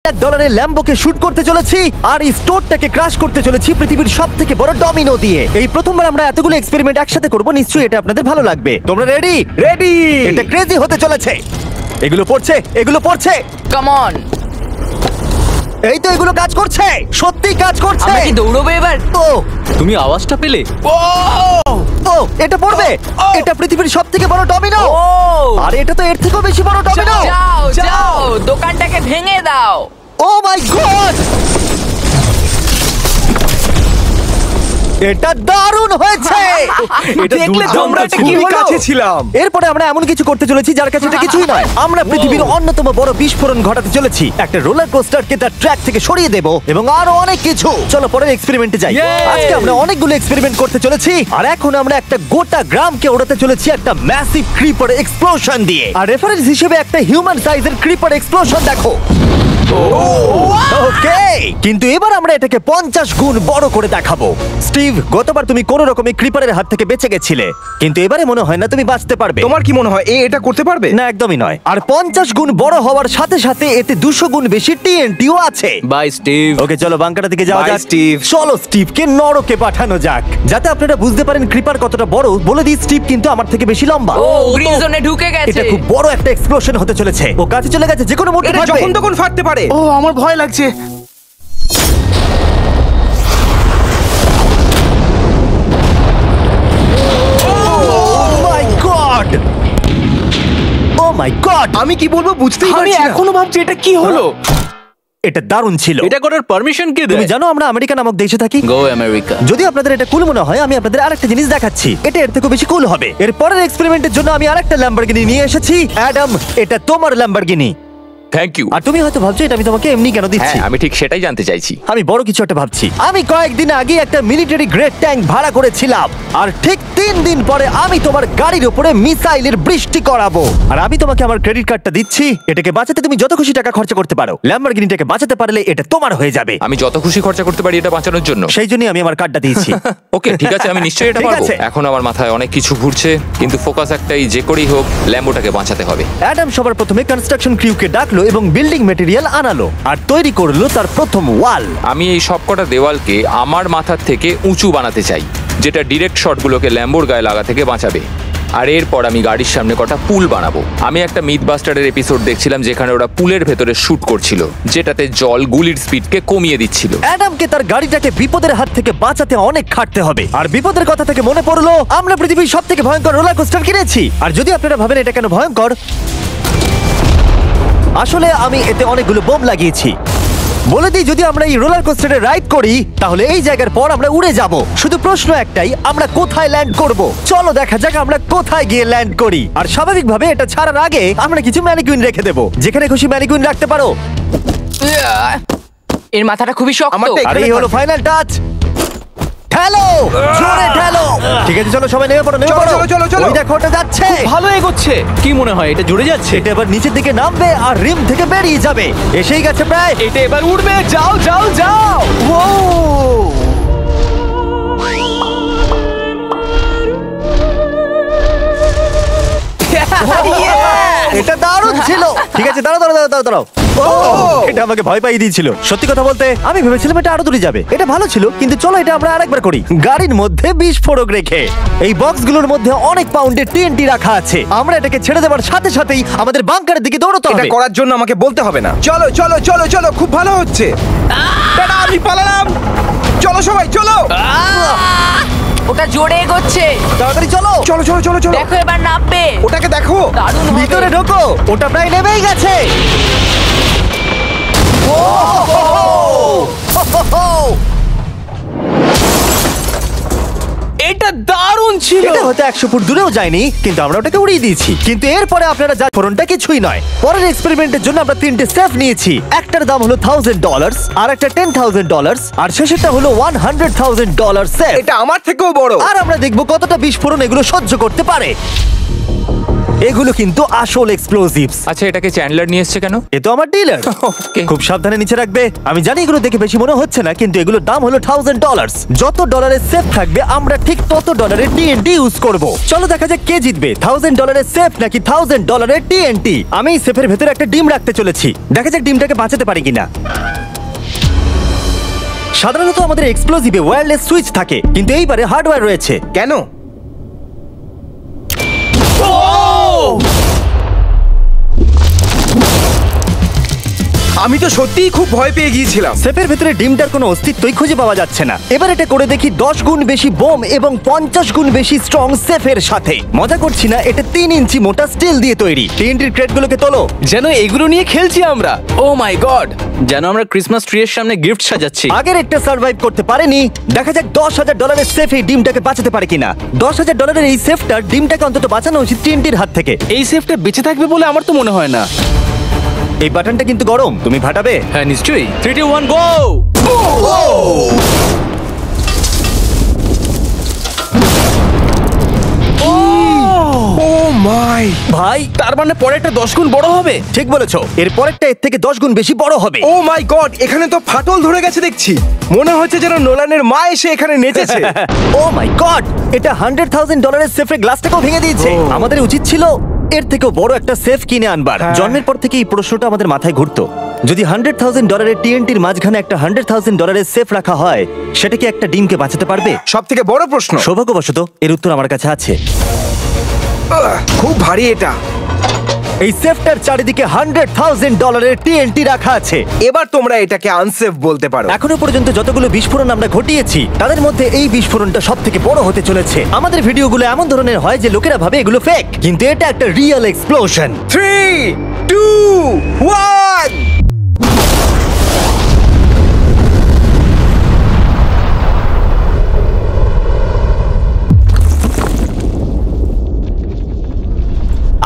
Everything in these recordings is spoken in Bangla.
$1 ল্যাম্বোকে শুট করতে চলেছি আর এই স্টোরটাকে ক্রাশ করতে চলেছি পৃথিবীর সবথেকে বড় ডমিনো দিয়ে। এই প্রথমবার আমরা এতগুলো এক্সপেরিমেন্ট একসাথে করব, নিশ্চয়ই এটা আপনাদের ভালো লাগবে। তোমরা রেডি? রেডি। এটা ক্রেজি হতে চলেছে। এগুলো পড়ছে কাম অন। এই তো এগুলো কাজ করছে, সত্যি কাজ করছে। আমরা কি দৌড়বো এবার? ও তুমি আওয়াজটা পেলে? ও এটা পড়বে। এটা পৃথিবীর সবথেকে বড় ডমিনো। ও আর এটা তো এর থেকেও বেশি বড় ডমিনো। যাও যাও, দোকানটাকে ভেঙে দাও। ও মাই গড, এটা দারুণ হয়েছে। এটা দেখলে তোমরা কি কাছে ছিলাম। এরপরে আমরা এমন কিছু করতে চলেছি যার কাছে এটা কিছুই নয়। আমরা পৃথিবীর অন্যতম বড় বিস্ফোরণ ঘটাতে চলেছি। একটা রোলার কোস্টারকে তার ট্র্যাক থেকে সরিয়ে দেব এবং আরো অনেক কিছু। চলো পরের এক্সপেরিমেন্টে যাই। আজকে আমরা অনেকগুলো এক্সপেরিমেন্ট করতে চলেছি আর এখন আমরা একটা গোটা গ্রামকে ওড়াতে চলেছি একটা ম্যাসিভ ক্রিপার এক্সপ্লোশন দিয়ে। আর রেফারেন্স হিসেবে একটা হিউম্যান সাইজের ক্রিপার এক্সপ্লোশন দেখো। ওকে, কিন্তু এবার আমরা এটাকে 50 গুণ বড় করে দেখাবো। স্টিভ, গতবার তুমি কোন রকমে ক্রিপারের হাত থেকে বেঁচে গেছিলে, কিন্তু এবারে মনে হয় না তুমি বাঁচতে পারবে। তোমার কি মনে হয় এটা করতে পারবে? না, একদমই নয়। আর 50 গুণ বড় হওয়ার সাথে সাথে এতে 200 গুণ বেশি টিএনটিও আছে। Bye Steve. ওকে, চলো বাংকারের দিকে যাওয়া Bye, যাক। Steve. চলো স্টিভকে নরকে পাঠানো যাক। যাতে আপনারা বুঝতে পারেন ক্রিপার কতটা বড়, বলে দিই স্টিভ কিন্তু আমার থেকে বেশি লম্বা। ও গ্রিন জোনে ঢুকে গেছে। এটা খুব বড় একটা এক্সপ্লোশন হতে চলেছে। ও কাছে চলে গেছে, যে কোনো মুহূর্তে এটা ফাটবে। যখন তখন ফাটতে পারে। ও আমার ভয় লাগছে। Oh my God! আমি কি বলবো বুঝতেই আমি পারছি না। এখনো ভাবছি এটা কি হলো। এটা দারুণ ছিল। এটা করার পারমিশন কে তুমি দেয়? জানো আমরা আমেরিকা নামক দেশে থাকি। গো আমেরিকা। যদি আপনাদের এটা কুল মনে হয়, আমি আপনাদের আরেকটা জিনিস দেখাচ্ছি। এটা এর থেকে বেশি কুল হবে। এর পরের এক্সপেরিমেন্টের জন্য আমি আরেকটা ল্যাম্বরগিনি নিয়ে এসেছি। অ্যাডাম, এটা তোমার ল্যাম্বরগিনি। Thank you. আর তুমি হয়তো ভাবছো এটা আমি তোমাকে এমনি কেন দিচ্ছি। হ্যাঁ, আমি ঠিক সেটাই জানতে চাইছি। আমি বড় কিছু একটা ভাবছি। আমি কয়েকদিন আগে একটা মিলিটারি গ্রেড ট্যাঙ্ক ভাড়া করেছিলাম আর ঠিক 3 দিন পরে আমি তোমার গাড়ির উপরে মিসাইলের বৃষ্টি করাবো। আর আমি তোমাকে আমার ক্রেডিট কার্ডটা দিচ্ছি। এটাকে বাঁচাতে তুমি যত খুশি টাকা খরচা করতে পারো। ল্যাম্বরগিনিটাকে বাঁচাতে পারলে এটা তোমার হয়ে যাবে। আমি যত খুশি খরচা করতে পারি এটা বাঁচানোর জন্য। সেই জন্যই আমি আমার কার্ডটা দিয়েছি। ওকে, ঠিক আছে, আমি নিশ্চয়ই এটা ঠিক পারবো। আছে। এখন আমার মাথায় অনেক কিছু ঘুরছে, কিন্তু ফোকাস একটাই, যে করেই হোক ল্যাম্বোটাকে বাঁচাতে হবে। অ্যাডাম সবার প্রথমে কনস্ট্রাকশন ক্রিউকে ডাকলো এবং বিল্ডিং মেটেরিয়াল আনালো আর তৈরি করলো তার প্রথম ওয়াল। আমি এই সবকটা দেওয়ালকে আমার মাথার থেকে উঁচু বানাতে চাই, যেটা ডিরেক্ট শটগুলোকে ল্যাম্বোর গায়ে লাগা থেকে বাঁচাবে। আর এরপর আমি গাড়ির সামনে কটা পুল বানাবো। আমি একটা মিথবাস্টারের এপিসোড দেখছিলাম যেখানে ওরা পুলের ভেতরে শুট করছিল, যেটাতে জল গুলির স্পিডকে কমিয়ে দিচ্ছিল। অ্যাডামকে তার গাড়িটাকে বিপদের হাত থেকে বাঁচাতে অনেক খাটতে হবে। আর বিপদের কথা থেকে মনে পড়লো আমরা পৃথিবীর সবথেকে ভয়ঙ্কর রোলার কোস্টার কিনেছি। আর যদি আপনারা ভাবেন এটা কেন ভয়ঙ্কর, আসলে আমি এতে অনেকগুলো বোম লাগিয়েছি। বলে দিই, যদি আমরা এই রোলার কোস্টারে রাইড করি তাহলে এই জায়গার পর আমরা উড়ে যাব। শুধু প্রশ্ন একটাই, আমরা কোথায় ল্যান্ড করব? চলো দেখা যাক আমরা কোথায় গিয়ে ল্যান্ড করি। আর স্বাভাবিকভাবে এটা ছাড়ার আগে আমরা কিছু ম্যানিকুইন রেখে দেবো। যেখানে খুশি ম্যানিকুইন রাখতে পারো। এর মাথাটা খুবই শক্ত। আমারটা আর এই হলো ফাইনাল টাচ। ঠেলো, জোরে ঠেলো। ঠিক আছে, চলো সবাই নেমে পড়ো, নেমে চলো, পড়ো। চলো, চলো, চলো। ওই দেখো ওটা যাচ্ছে। ভালো এগোচ্ছে। কি মনে হয় এটা জুড়ে যাচ্ছে? এটা এবার নিচের দিকে নামবে আর রিম থেকে বেরিয়ে যাবে। এসেই গেছে প্রায়। এটা এবার উঠবে। যাও যাও যাও। ও এটা দারুণ ছিল। ঠিক আছে, দাঁড়াও দাঁড়াও দাঁড়াও দাঁড়াও। এটা আমাকে ভয় পাইয়ে দিয়েছিল। সত্যি কথা বলতে আমি ভেবেছিলাম এটা আরো দূরে যাবে। এটা ভালো ছিল, কিন্তু চলো এটা আমরা আরেকবার করি। গাড়ির মধ্যে বিস্ফোরক রেখে। এই বক্সগুলোর মধ্যে অনেক পাউন্ডের টিএনটি রাখা আছে। আমরা এটাকে ছেড়ে দেওয়ার সাথে সাথেই আমাদের বাংকারের দিকে দৌড়তে এটা হবে। করার জন্য আমাকে বলতে হবে না। চলো চলো চলো চলো, খুব ভালো হচ্ছে। টাটা, আমি পালালাম। চলো সবাই চলো। ওটা জোরে এগোচ্ছে। তাড়াতাড়ি চলো। চলো চলো চলো চলো। দেখো এবার নামবে। ওটাকে দেখো। দারুণ হবে। ভিতরে ঢোকো, ওটা প্রায় নেমেই গেছে। এটা দারুণ ছিল। এটা হয়তো 100 ফুট দূরেও যায়নি, কিন্তু আমরা ওটাকে উড়িয়ে দিয়েছি। কিন্তু এরপরে আপনারা যা ফোরনটা কিছুই নয়। পরের এক্সপেরিমেন্টের জন্য আমরা 3টে সেফ নিয়েছি। একটার দাম হলো $1000, আর একটা $10,000, আর শেষেরটা হলো $100,000 সেফ। এটা আমার থেকেও বড়। আর আমরা দেখবো কতটা বিস্ফোরণ এগুলো সহ্য করতে পারে। এগুলো কিন্তু আসল এক্সপ্লোসিভস। আচ্ছা, এটাকে চ্যান্ডলার নিয়ে এসছে কেন? এ তো আমার ডিলার। Okay. খুব সাবধানে নিচে রাখবে। আমি জানি এগুলো দেখে বেশি মনে হচ্ছে না, কিন্তু এগুলোর দাম হলো $1000। যত ডলারের সেফ থাকবে আমরা ঠিক তত ডলারের TNT ইউজ করব। চলো দেখা যাক কে জিতবে, $1000 সেফ নাকি $1000 TNT। আমি এই সেফের ভেতরে একটা ডিম রাখতে চলেছি, দেখা যাক ডিমটাকে বাঁচাতে পারি কিনা। সাধারণত আমাদের এক্সপ্লোসিভে ওয়্যারলেস সুইচ থাকে, কিন্তু এইবারে হার্ডওয়্যার রয়েছে। কেন? আমি তো সত্যিই খুব ভয় পেয়ে গিয়েছিলাম। সেফের ভেতরে ডিমটার কোনো অস্তিত্বই খুঁজে পাওয়া যাচ্ছে না। এবার এটা করে দেখি 10 গুণ বেশি বোম এবং 50 গুণ বেশি স্ট্রং সেফের সাথে। মজা করছি না, এটা 3 ইঞ্চি মোটা স্টিল দিয়ে তৈরি। TNT-র ক্রেটগুলোকে তোলো। যেন এগুলো নিয়ে খেলছি আমরা। ও মাই গড, যেন আমরা ক্রিসমাস ট্রি এর সামনে গিফট সাজাচ্ছি। আগের একটা সার্ভাইভ করতে পারেনি। দেখা যাক $10,000 সেফ এই ডিমটাকে বাঁচাতে পারে কিনা। $10,000 এই সেফটার ডিমটাকে অন্তত বাঁচানো উচিত TNT-র হাত থেকে। এই সেফটা বেঁচে থাকবে বলে আমার তো মনে হয় না। এই বাটনটা কিন্তু গরম, তুমি ফাটাবে? হ্যাঁ নিশ্চয়ই। 3 2 1 গো। ও মাই! ভাই তার মানে পরে একটা 10 গুণ বড় হবে। ঠিক বলেছো, এর পরেরটা এর থেকে 10 গুণ বেশি বড় হবে। ও মাই গড! এখানে তো ফাটল ধরে গেছে দেখছি। মনে হচ্ছে যেন নোলানের মা এসে এখানে নেচেছে। ও মাই গড, এটা $100,000 সেফের গ্লাসটাকেও ভেঙে দিয়েছে। আমাদের উচিত ছিল এর থেকেও বড় একটা সেফ কিনে আনবার। জন্মের পর থেকে এই প্রশ্নটা আমাদের মাথায় ঘুরতো, যদি $100,000 TNT-র মাঝখানে একটা $100,000 সেফ রাখা হয়, সেটা কি একটা ডিমকে বাঁচাতে পারবে? সব থেকে বড় প্রশ্ন। সৌভাগ্যবশত এর উত্তর আমার কাছে আছে। খুব ভারী এটা। এই সেফটার চারিদিকে $100,000 TNT রাখা আছে। এবার তোমরা এটাকে আনসেফ বলতে পারো। এখনো পর্যন্ত যতগুলো বিস্ফোরণ আমরা ঘটিয়েছি তাদের মধ্যে এই বিস্ফোরণটা সব থেকে বড় হতে চলেছে। আমাদের ভিডিওগুলো এমন ধরনের হয় যে লোকেরা ভাবে এগুলো ফেক, কিন্তু এটা একটা রিয়েল এক্সপ্লোশন। 3 2 1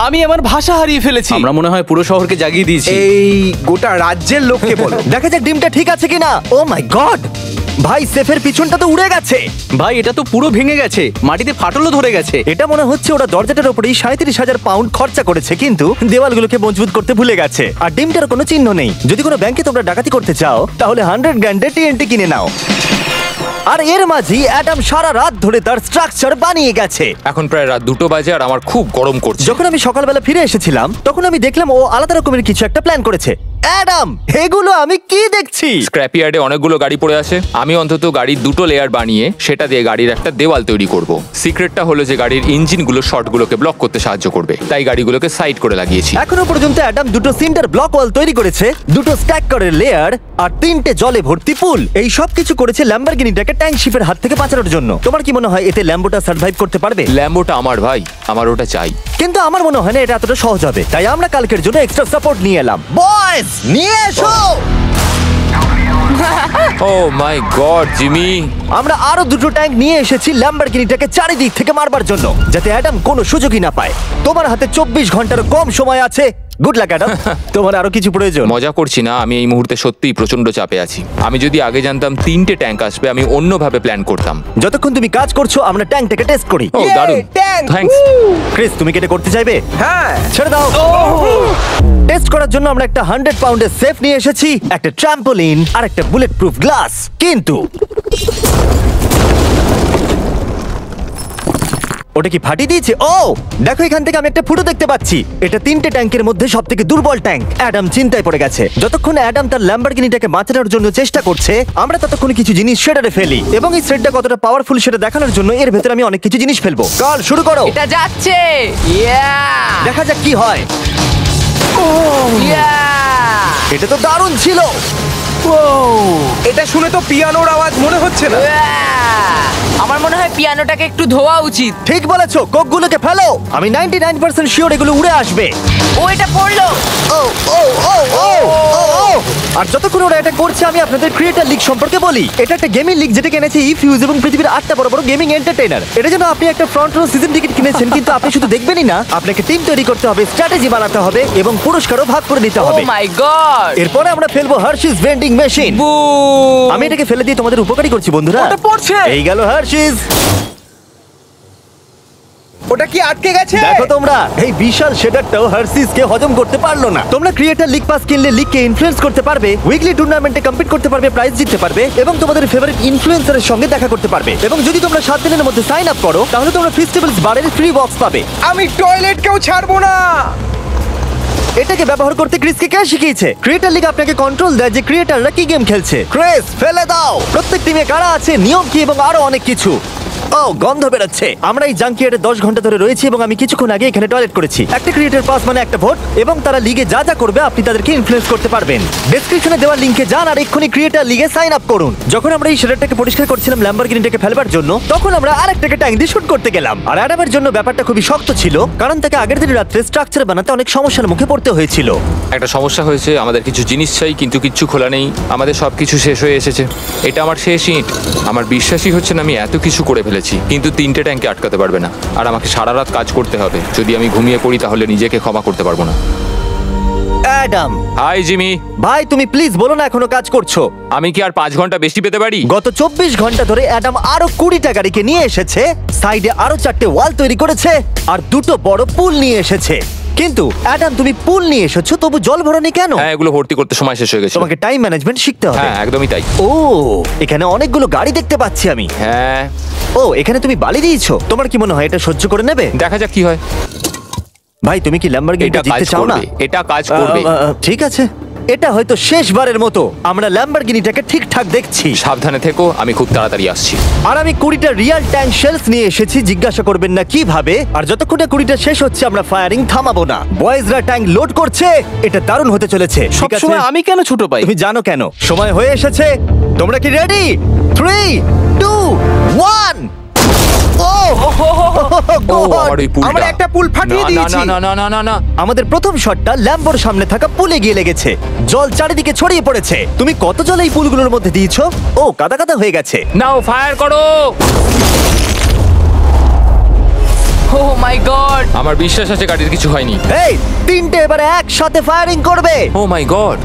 আমি আমার ভাষা হারিয়ে ফেলেছি। আমরা মনে হয় পুরো শহরকে জাগিয়ে দিয়েছি। এই গোটা রাজ্যের লোককে বলো। দেখা যাক ডিমটা ঠিক আছে কিনা। ও মাই গড, ভাই সেফের পিছনটা তো উড়ে গেছে। ভাই এটা তো পুরো ভেঙে গেছে, মাটিতে ফাটলও ধরে গেছে। এটা মনে হচ্ছে ওরা দরজাটার উপরেই 37,000 পাউন্ড খরচা করেছে, কিন্তু দেওয়ালগুলোকে মজবুত করতে ভুলে গেছে। আর ডিমটার কোনো চিহ্ন নেই। যদি কোনো ব্যাংকে তোমরা ডাকাতি করতে চাও তাহলে 100 গ্র্যান্ডের TNT কিনে নাও। আর এর মাঝেই অ্যাডাম সারা রাত ধরে তার স্ট্রাকচার বানিয়ে গেছে। এখন প্রায় রাত 2টো বাজে আর আমার খুব গরম করছে। যখন আমি সকালবেলা ফিরে এসেছিলাম তখন আমি দেখলাম ও আলাদা রকমের কিছু একটা প্ল্যান করেছে। অ্যাডাম, এগুলো আমি কি দেখছি? স্ক্র্যাপ ইয়ার্ডে অনেকগুলো গাড়ি পড়ে আছে। আমি অন্তত গাড়ির 2টো লেয়ার বানিয়ে সেটা দিয়ে গাড়ির একটা দেওয়াল তৈরি করব। সিক্রেটটা হলো যে গাড়ির ইঞ্জিনগুলো শর্টগুলোকে ব্লক করতে সাহায্য করবে, তাই গাড়িগুলোকে সাইড করে লাগিয়েছি। এখনো পর্যন্ত অ্যাডাম 2টো সিন্টার ব্লক ওয়াল তৈরি করেছে, 2টো স্ট্যাক করের লেয়ার আর 3টে জলে ভর্তি পুল। এই সব কিছু করেছে ল্যাম্বরগিনিটাকে ট্যাঙ্ক শিপের হাত থেকে বাঁচানোর জন্য। তোমার কি মনে হয় এতে ল্যাম্বোটা সার্ভাইভ করতে পারবে? ল্যাম্বোটা আমার ভাই, আমার ওটা চাই। কিন্তু আমার মনে হয় না এটা এতটা সহজ হবে, তাই আমরা কালকের জন্য এক্সট্রা সাপোর্ট নিয়ে এলাম। বয়েস, নিয়ে এসো। ও মাই গড জিমি, আমরা আরো 2টো ট্যাঙ্ক নিয়ে এসেছি ল্যাম্বরগিনিটাকে চারিদিক থেকে মারবার জন্য, যাতে অ্যাডাম কোনো সুযোগই না পায়। তোমার হাতে 24 ঘন্টার কম সময় আছে। Good luck Adam. তোমার আরো কিছু প্রয়োজন? মজা করছি না, আমি এই মুহূর্তে সত্যিই প্রচন্ড চাপে আছি। আমি যদি আগে জানতাম 3টে ট্যাঙ্ক আসবে আমি অন্যভাবে প্ল্যান করতাম। যতক্ষণ তুমি কাজ করছো আমরা ট্যাঙ্কটাকে টেস্ট করি। ও Yay, দারুণ, tank! থ্যাঙ্কস। ক্রিস, তুমি কি এটা করতে চাইবে? হ্যাঁ। ছেড়ে দাও। টেস্ট করার জন্য আমরা একটা 100 পাউন্ডের সেফ নিয়ে এসেছি, একটা ট্রাম্পোলিন আর একটা বুলেট প্রুফ গ্লাস। কিন্তু ওটা কি ফাটিয়ে দিয়েছে? ও দেখো, এখান থেকে আমি একটা ফুটো দেখতে পাচ্ছি। এটা 3টে ট্যাঙ্কের মধ্যে সবথেকে দুর্বল ট্যাঙ্ক। অ্যাডাম চিন্তায় পড়ে গেছে। যতক্ষণ অ্যাডাম তার ল্যাম্বরগিনিটাকে বাঁচানোর জন্য চেষ্টা করছে, আমরা ততক্ষণ কিছু জিনিস শেডারে ফেলি, এবং এই শেডটা কতটা পাওয়ারফুল সেটা দেখানোর জন্য এর ভেতরে আমি অনেক কিছু জিনিস ফেলবো। কাল শুরু করো। এটা যাচ্ছে। ইয়া দেখা যাক কি হয়। ইয়া এটা তো দারুণ ছিল। এটা শুনে তো পিয়ানোর আওয়াজ মনে হচ্ছে না। আমার মনে হয় পিয়ানোটাকে একটু ধোয়া উচিত। ঠিক বলেছো, কোকগুলোকে ফেলো। আমি 99% শিওর এগুলো উড়ে আসবে। ও এটা পড়লো। ও ও ও ও ও ও। আর যতক্ষণ ওরা এটা করছে আমি আপনাদের ক্রিয়েটর লিগ সম্পর্কে বলি। এটা একটা গেমিং লিগ যেটা কিনেছে ইফিউজ এবং পৃথিবীর 8টা বড় বড় গেমিং এন্টারটেইনার। এটা যেন আপনি একটা ফ্রন্ট রো সিজন টিকিট কিনেছেন, কিন্তু আপনি শুধু দেখবেনই না, আপনাকে টিম তৈরি করতে হবে, স্ট্র্যাটেজি বানাতে হবে এবং পুরস্কারও ভাগ করে নিতে ও হবে। মাই গড। এরপরে আমরা ফেলবো হার্শিস ভেন্ডিং মেশিন। বু আমি এটাকে ফেলে দিয়ে তোমাদের উপকারী করছি বন্ধুরা। ওটা পড়ছে। এই গেল হার্শিস। ওটা কি আটকে গেছে? দেখো তোমরা, এই বিশাল শেডারটাও হার্সিস কে হজম করতে পারলো না। তোমরা ক্রিয়েটার লিগ পাস কিনলে লিগকে ইনফ্লুয়েন্স করতে পারবে, উইকলি টুর্নামেন্টে কম্পিট করতে পারবে, প্রাইজ জিততে পারবে এবং তোমাদের ফেভারিট ইনফ্লুয়েন্সারের সঙ্গে দেখা করতে পারবে। এবং যদি তোমরা 7 দিনের মধ্যে সাইন আপ করো তাহলে তোমরা ফেস্টিভ্যালস বারের ফ্রি বক্স পাবে। আমি টয়লেট কেউ ছাড়বো না। এটাকে ব্যবহার করতে ক্রিসকে কে শিখিয়েছে? ক্রিয়েটার লিগ আপনাকে কন্ট্রোল দেয় যে ক্রিয়েটাররা কি গেম খেলছে। ক্রিস, ফেলে দাও। প্রত্যেক টিমে কারা আছে, নিয়ম কি এবং আরো অনেক কিছু। ও, গন্ধ বেরোচ্ছে। আমরা এই জাঙ্কিয়ার্ডে 10 ঘন্টা ধরে রয়েছি এবং আমি কিছুক্ষণ আগে এখানে টয়লেট করেছি। একটা ক্রিয়েটার পাস মানে একটা ভোট, এবং তারা লিগে যা যা করবে আপনি তাদেরকে ইনফ্লুয়েন্স করতে পারবেন। ডেসক্রিপশনে দেওয়া লিংকে যান আর এক্ষুনি ক্রিয়েটার লিগে সাইন আপ করুন। যখন আমরা এই শেডারটাকে পরিষ্কার করছিলাম ল্যাম্বরগিনিটাকে ফেলবার জন্য, তখন আমরা আরেকটাকে ট্যাঙ্ক দিয়ে শুট করতে গেলাম। আর অ্যাডামের জন্য ব্যাপারটা খুবই শক্ত ছিল, কারণ তাকে আগের দিন রাত্রে স্ট্রাকচার বানাতে অনেক সমস্যার মুখে পড়তে হয়েছিল। একটা সমস্যা হয়েছে, আমাদের কিছু জিনিস চাই কিন্তু কিচ্ছু খোলা নেই। আমাদের সবকিছু শেষ হয়ে এসেছে। এটা আমার শেষ ইট। আমার বিশ্বাসই হচ্ছে না আমি এত কিছু করে ফেলেছি, কিন্তু 3টে ট্যাঙ্কে আটকাতে পারবে না। আর আমাকে সারা রাত কাজ করতে হবে। যদি আমি ঘুমিয়ে পড়ি তাহলে নিজেকে ক্ষমা করতে পারবো না। Adam hi Jimmy. ভাই, তুমি প্লিজ বলো না এখনো কাজ করছো। আমি কি আর 5 ঘন্টা বেশি পেতে পারি? গত 24 ঘন্টা ধরে অ্যাডাম আরো 20টা গাড়িকে নিয়ে এসেছে, সাইডে আরো 4টে ওয়াল তৈরি করেছে আর 2টো বড় পুল নিয়ে এসেছে। কিন্তু অ্যাডাম, তুমি পুল নিয়ে এসেছো তবু জল ভরনি কেন? হ্যাঁ, এগুলো ভর্তি করতে সময় শেষ হয়ে গেছে। তোমাকে টাইম ম্যানেজমেন্ট শিখতে হবে। হ্যাঁ, একদমই তাই। ও, এখানে অনেকগুলো গাড়ি দেখতে পাচ্ছি আমি। হ্যাঁ, ও, এখানে তুমি বালি দিয়েছো। তোমার কি মনে হয় এটা সহ্য করে নেবে? দেখা যাক কি হয়। ভাই, তুমি কি ল্যাম্বরগিনিটা এটা কাজ জিততে চাও না? করবে, এটা কাজ করবে। ঠিক আছে, এটা হয়তো শেষবারের মতো আমরা ল্যাম্বরগিনিটাকে ঠিকঠাক দেখছি। সাবধানে থেকো, আমি খুব তাড়াতাড়ি আসছি। আর আমি 20টা রিয়াল ট্যাঙ্ক শেলস নিয়ে এসেছি। জিজ্ঞাসা করবেন না কিভাবে। আর যতক্ষণ না 20টা শেষ হচ্ছে আমরা ফায়ারিং থামাবো না। বয়েজরা ট্যাঙ্ক লোড করছে, এটা দারুণ হতে চলেছে। ঠিক আছে, সবসময় আমি কেন ছোট পাই? তুমি জানো কেন। সময় হয়ে এসেছে। তোমরা কি রেডি? 3, 2, 1। ও, আমার ওই পুলটা। আমরা একটা পুল ফাটিয়ে না, দিয়েছি। না, না, না, না, না। আমাদের প্রথম শটটা ল্যাম্বোর সামনে থাকা পুলে গিয়ে লেগেছে। জল চারিদিকে ছড়িয়ে পড়েছে। তুমি কত জল এই পুলগুলোর মধ্যে দিয়েছো? ও, কাদা কাদা হয়ে গেছে। নাও, ফায়ার করো। ও মাই গড! আমার বিশ্বাস আছে গাড়ির কিছু হয়নি। এই, 3টে এবারে একসাথে ফায়ারিং করবে। ও মাই গড,